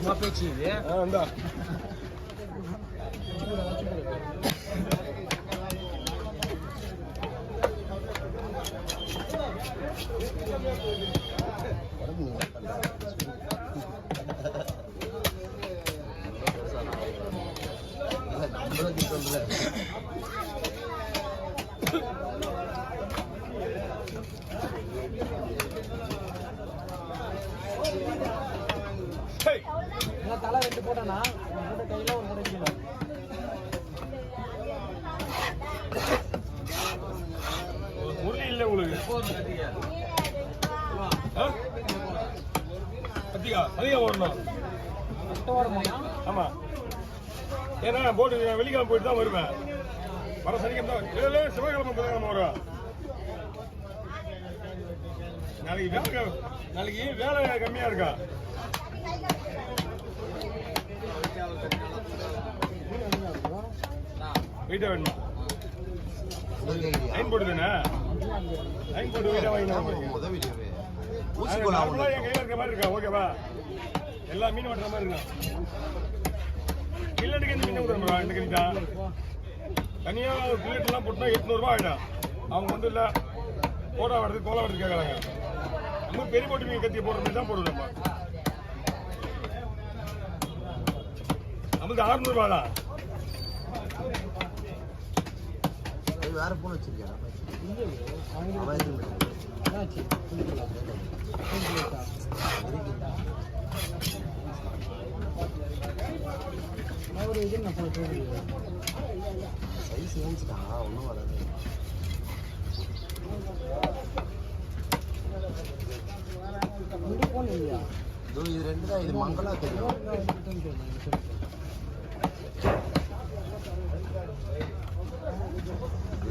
சும்மா பேச்சு இது இந்தா தலை ரெண்டு போட்டேன்னா கையில ஒரு முறைக்கணும் முரளி இல்லை உங்களுக்கு அதிகம் வரணும் ஆமா ஏன்னா போட்டு வெள்ளிக்கிழமை போயிட்டு தான் வருவேன் வர சனிக்கிழமை தான் செவ்வாய்க்கிழமை புதன்கிழமை வரும் நாளைக்கு வேலை கம்மியா இருக்கா வீட்டை வேணுமா லைன் போட்டுதானே லைன் போட்டு வீட்டை வாங்கினா என் கையில் இருக்க மாதிரி இருக்கா ஓகேவா எல்லா மீன் வெட்டுற மாதிரி இருக்கா கில்லட்டுக்கு இந்த மீன் கொடுத்துருப்பா இந்த கறி தான் தனியாக கில்லட்டுலாம் போட்டுனா 800 ரூபா ஆகிடும் அவங்க வந்து இல்லை கோலா வரது கேட்கறாங்க நம்ம பெரிய போட்டு மீன் கத்தி போடுற மாதிரி தான் போடுவோம் நம்மளுக்கு 600 ரூபா தான் வேற போன் வச்சிருக்கியா சைஸ் ஏஞ்சிட்டா ஒன்றும் வராது இது ரெண்டு தான் இது மங்களா தெரியும்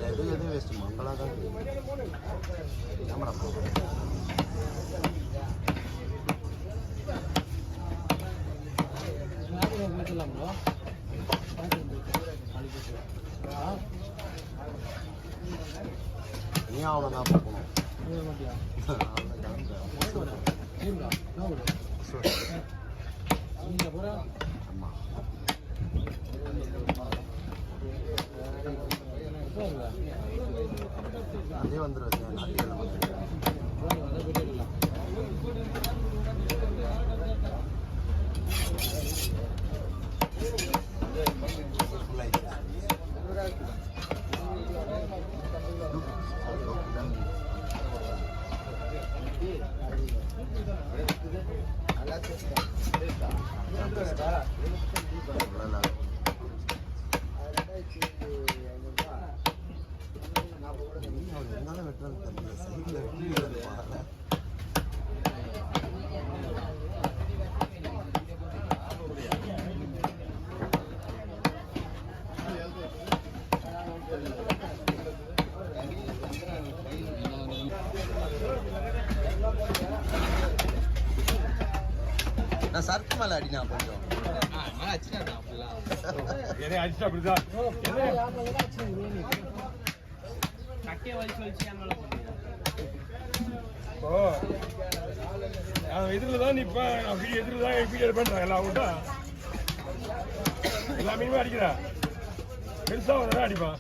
எது வேஸ்ட் மங்களா தான் கேமரா நீ அவ்வளோதான் போகணும் ஆமாம் அதே வந்துடும் என்னால வெட்டுறது தெரியல சைட்ல நான் சர்க்கு மேல அடினா கொஞ்சம் அடிச்சா அப்படிதான் எதிரில்தான் இப்ப எதிரில்தான் வீடியோ பண்றேன் எல்லாம் அவங்கள்ட்ட எல்லா மீனுமே அடிக்கிறேன் பெருசா வந்தா அடிப்பான்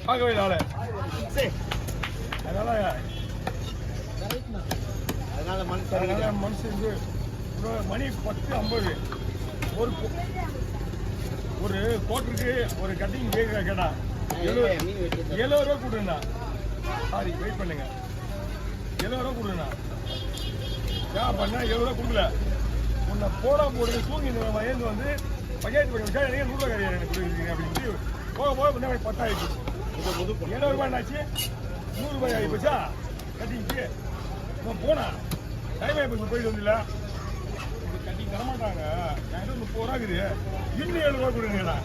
பார்க்கவே இல்லை அதனால மனுஷனுக்கு மணி 10:50 ஒரு கோட்டருக்கு ஒரு கட்டிங் கேட்டா 70 ரூபா கொடுங்கண்ணா சாரி வெயிட் பண்ணுங்க 70 ரூபா கொடுங்கண்ணா ஏன் பண்ணா 70 ரூபா கொடுக்கல உன்னை போடுறது தூங்கி இந்த வயது வந்து பஞ்சாயத்து பண்ணி வச்சா எனக்கு 100 ரூபா கிடையாது எனக்கு கொடுக்குறீங்க அப்படின்னு போக முன்னே 10 ஆயிடுச்சு 70 ரூபாய் என்னாச்சு 100 ரூபாய் ஆகி போச்சா கட்டிங்க்கு போனா டைம் ஆகி போயிட்டு வந்துல தரமாட்டாங்க. என்கிட்ட 30 ரூபா இருக்குது. இன்னும் 7 ரூபா கொடுங்கடா.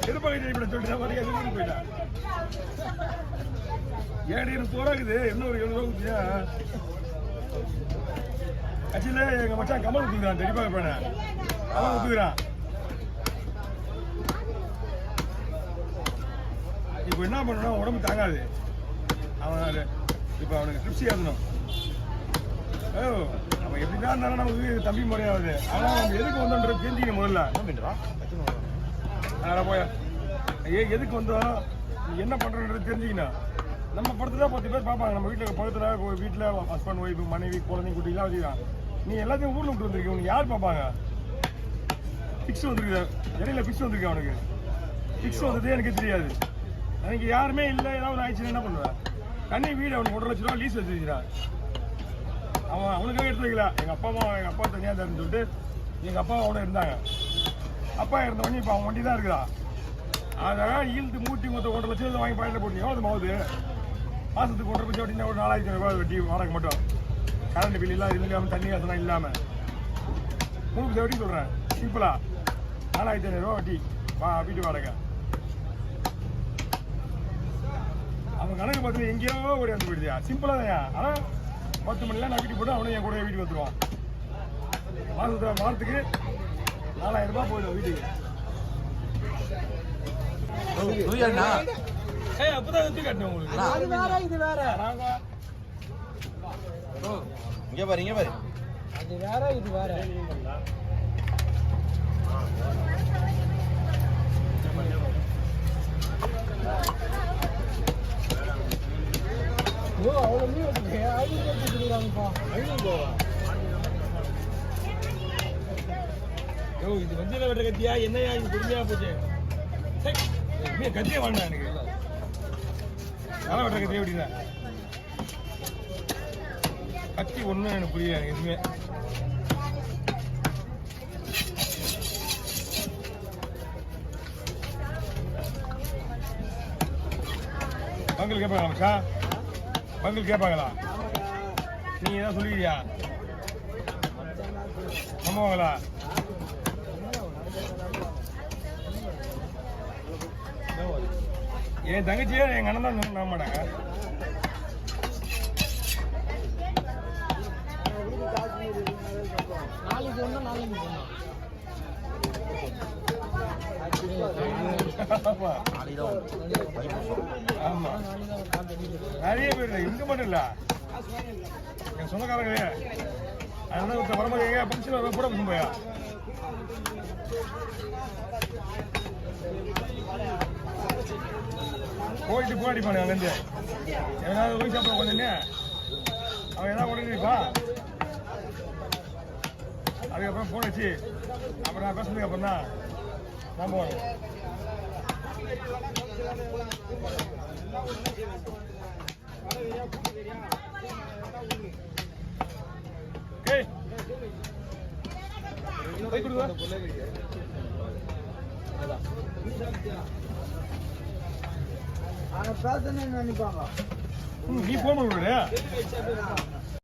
திருப்பதி இப்படி சொல்லிட்டு மாதிரி எதுவும் போயிட்டேன். ஏடி 30 ரூபா இருக்குது. இன்னும் ஒரு 7 ரூபா கொடுத்தியா? ஆக்சுவலி எங்க மச்சான் கமல் ஊத்துக்கிறான். தெரியப்பா இருப்பானே அவன் ஊத்துக்கிறான். இப்போ என்ன பண்ணணும், உடம்பு தாங்காது. அவன் இப்போ அவனுக்கு ட்ரிப்ஸி ஏற்றணும். அவன் எப்படி தான் இருந்தாலும் நமக்கு தம்பி முறையாகுது. ஆனால் நம்ம எதுக்கு வந்தோன்றது தெரிஞ்சுக்கணும் முதல்ல. அதனால் போய் எதுக்கு வந்தோம், நீ என்ன பண்ணுறன்றது தெரிஞ்சுக்கணும். நம்ம படத்தை தான் 10 பேர் பார்ப்பாங்க. நம்ம வீட்டில் பக்கத்தில் வீட்டில் ஹஸ்பண்ட் ஒய்ஃபு மனைவி குழந்தைங்க குட்டிலாம் வச்சுக்கலாம். நீ எல்லாத்தையும் ஊரில் விட்டு வந்திருக்க, உனக்கு யார் பார்ப்பாங்க? ஃபிக்ஸ் வந்துருக்கு, இடையில ஃபிக்ஸ் வந்துருக்கு. அவனுக்கு ஃபிக்ஸ் வந்ததே எனக்கு தெரியாது. எனக்கு யாருமே இல்லை, ஏதாவது ஒரு ஆயிடுச்சுன்னா என்ன பண்ணுவேன்? தண்ணி வீடு அவனுக்கு 1.5 லட்ச ரூபா லீஸ் வச்சுருக்கிறான். அவனுக்காக எடுத்து வைக்கல. எங்கள் அப்பா தனியாக தருன்னு சொல்லிட்டு எங்கள் அப்பா அவனோட இருந்தாங்க. அப்பா இருந்த உடனே இப்போ அவன் வண்டி தான் இருக்குதா. அதெல்லாம் ஈழ்த்து மூட்டி மொத்தம் 1.5 லட்சம் வாங்கி பாயிண்டில் போட்டு எவ்வளோ மாவுது? மாதத்துக்கு 1.5 லட்சம் வட்டினா ஒரு 4,000 ரூபாய் வட்டி வாடகை மட்டும். கரண்ட் பில் இல்லாமல் இல்லாமல் தண்ணி காசுலாம் இல்லாமல் 3 லட்சம் வட்டி சொல்கிறேன். சிம்பிளாக 4,500 ரூபா வட்டி வீட்டு வாடகை. அவன் கணக்கு பார்த்து எங்கேயோ ஓடி வந்து போயிடுதியா. சிம்பிளாக தான். ஆனால் 10 மணிலாம் நான் வீட்டுக்கு போட்டு அவனும் என் கூட வீட்டுக்கு வந்துடுவான். வாரத்துக்கு 4,000 ரூபாய் போயிடும் வீட்டுக்கு. அப்பதான் எடுத்து காட்டணும் உங்களுக்கு. இது வேற இங்க பாரு அது வேற இது வேற. அவ்வளோ மீன் இருக்கு. 500 கொடுக்குறாங்கப்பா. 500 இது வஞ்சில வெட்ட கத்தியா என்னையா இது கொடுமையா போச்சு? கத்தியே வேண்டாம் எனக்கு. நல்லா வெட்ட கத்தியா எப்படின்னா கத்தி ஒன்றும் எனக்கு புரியல. எனக்கு எதுவுமே பங்கல் கேட்பாங்களா மச்சா? பங்கல் கேட்பாங்களா? நீ ஏதாவது சொல்லுவியா? நம்புவாங்களா? என் தங்கச்சியே எங்க அண்ணன் தான் நம்ப மாட்டாங்க. நாளைக்கு ஒண்ணு நாளைக்கு ஒண்ணு. ஆமா நிறைய பேர் இங்க மட்டும் இல்ல, என் சொந்தக்காரங்களே. அதனால வரும்போது எங்க ஃபங்க்ஷன் கூட போயா போயிட்டு போராடிப்பானு அங்கேருந்து எதாவது போய் சாப்பிட உட்காந்துன்னு அவன் எதாவது உடனேப்பா. அதுக்கப்புறம் ஃபோன் வச்சு அப்புறம் நான் பேசுனதுக்கு அப்புறம் தான் நம்புவாங்க. போய் கொடுங்க. அவங்க பேசணும்னு நினைப்பாங்க. நீ போன் பண்ண